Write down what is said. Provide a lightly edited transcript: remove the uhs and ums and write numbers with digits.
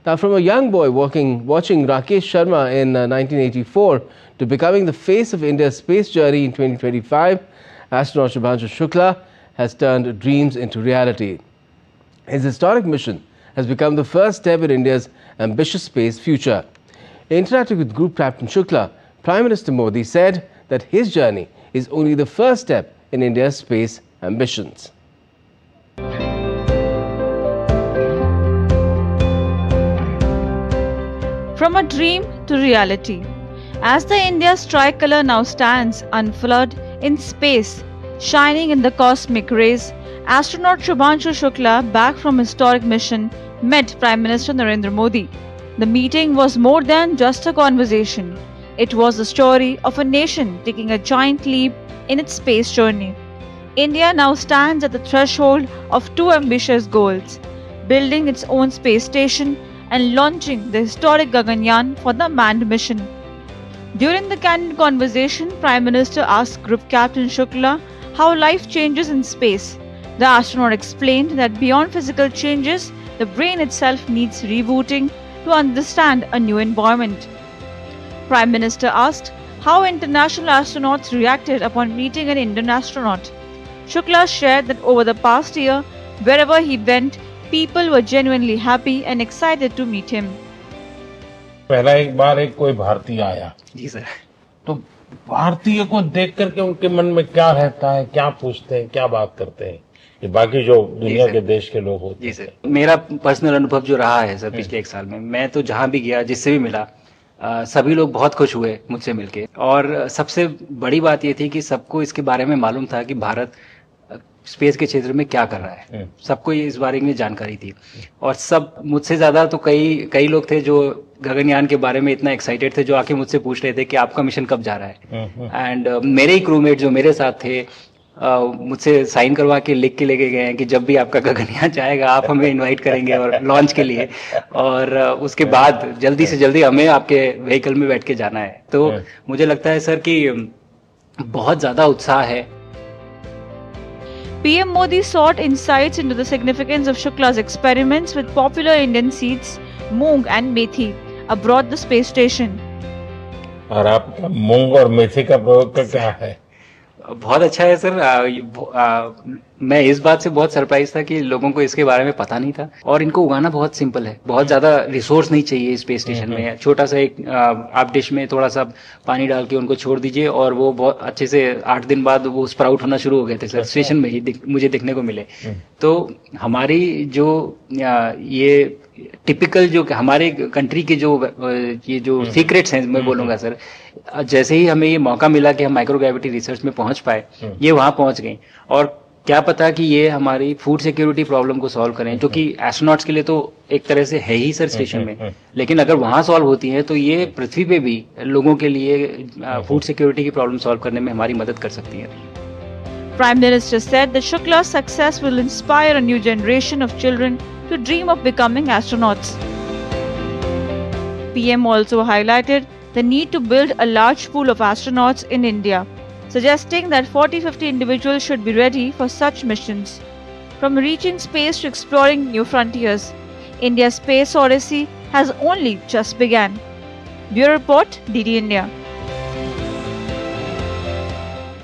Now, from a young boy watching Rakesh Sharma in 1984 to becoming the face of India's space journey in 2025, astronaut Shubhanshu Shukla has turned dreams into reality. His historic mission has become the first step in India's ambitious space future. Interacting with Group Captain Shukla, Prime Minister Modi said that his journey is only the first step in India's space ambitions. From a dream to reality. As the India's tricolour now stands unfurled in space, shining in the cosmic rays, astronaut Shubhanshu Shukla, back from historic mission, met Prime Minister Narendra Modi. The meeting was more than just a conversation. It was the story of a nation taking a giant leap in its space journey. India now stands at the threshold of two ambitious goals: building its own space station and launching the historic Gaganyaan for the manned mission. During the candid conversation, Prime Minister asked Group Captain Shukla how life changes in space. The astronaut explained that beyond physical changes, the brain itself needs rebooting to understand a new environment. Prime Minister asked how international astronauts reacted upon meeting an Indian astronaut. Shukla shared that over the past year, wherever he went, people were genuinely happy and excited to meet him. पहला एक बार एक कोई भारतीय आया जी sir. तो भारतीय को देख करके उनके मन में क्या रहता है, क्या पूछते हैं, क्या बात करते हैं, ये बाकी जो दुनिया के देश के लोग होते हैं। जी सर, मेरा पर्सनल अनुभव जो रहा है सर पिछले एक साल में, मैं तो जहां भी गया, जिससे भी मिला, सभी लोग बहुत खुश हुए मुझसे मिलके। और सबसे बड़ी बात ये थी कि सबको इसके बारे में मालूम था कि भारत स्पेस के क्षेत्र में क्या कर रहा है। सबको इस बारे में जानकारी थी और सब मुझसे ज्यादा तो कई लोग थे जो गगनयान के बारे में इतना एक्साइटेड थे, जो आके मुझसे पूछ रहे थे कि आपका मिशन कब जा रहा है। एंड मेरे ही क्रूमेट जो मेरे साथ थे, मुझसे साइन करवा के लिख के लेके गए हैं कि जब भी आपका गगनयान जाएगा आप हमें इनवाइट करेंगे और लॉन्च के लिए, और उसके बाद जल्दी से जल्दी हमें आपके व्हीकल में बैठ के जाना है। तो मुझे लगता है सर कि बहुत ज्यादा उत्साह है। PM Modi sought insights into the significance of Shukla's experiments with popular Indian seeds, moong and methi, aboard the space station. और आपका मूंग और मेथी का प्रयोग का क्या है? बहुत अच्छा है सर। मैं इस बात से बहुत सरप्राइज था कि लोगों को इसके बारे में पता नहीं था, और इनको उगाना बहुत सिंपल है। बहुत ज्यादा रिसोर्स नहीं चाहिए स्पेस स्टेशन में। छोटा सा एक आप डिश में थोड़ा सा पानी डाल के उनको छोड़ दीजिए और वो बहुत अच्छे से 8 दिन बाद वो स्प्राउट होना शुरू हो गए थे सर। स्टेशन में ही मुझे देखने को मिले। तो हमारी जो ये टिपिकल जो हमारे कंट्री के जो ये जो सीक्रेट्स हैं, मैं बोलूंगा सर, जैसे ही हमें ये मौका मिला कि हम माइक्रोग्रेविटी रिसर्च में पहुंच पाए, ये वहां पहुंच गई। और क्या पता कि ये हमारी फूड सिक्योरिटी प्रॉब्लम को सॉल्व करें, जो कि एस्ट्रोनॉट्स के लिए तो एक तरह से है ही सर स्टेशन में, लेकिन अगर वहां सॉल्व होती है तो ये पृथ्वी पे भी लोगों के लिए फूड सिक्योरिटी की प्रॉब्लम सॉल्व करने में हमारी मदद कर सकती है। Prime Minister said that Shukla's success will inspire a new generation of children to dream of becoming astronauts. PM also highlighted the need to build a large pool of astronauts in India, suggesting that 40-50 individuals should be ready for such missions. From reaching space to exploring new frontiers, India's space odyssey has only just begun. Bureau Report, DD India.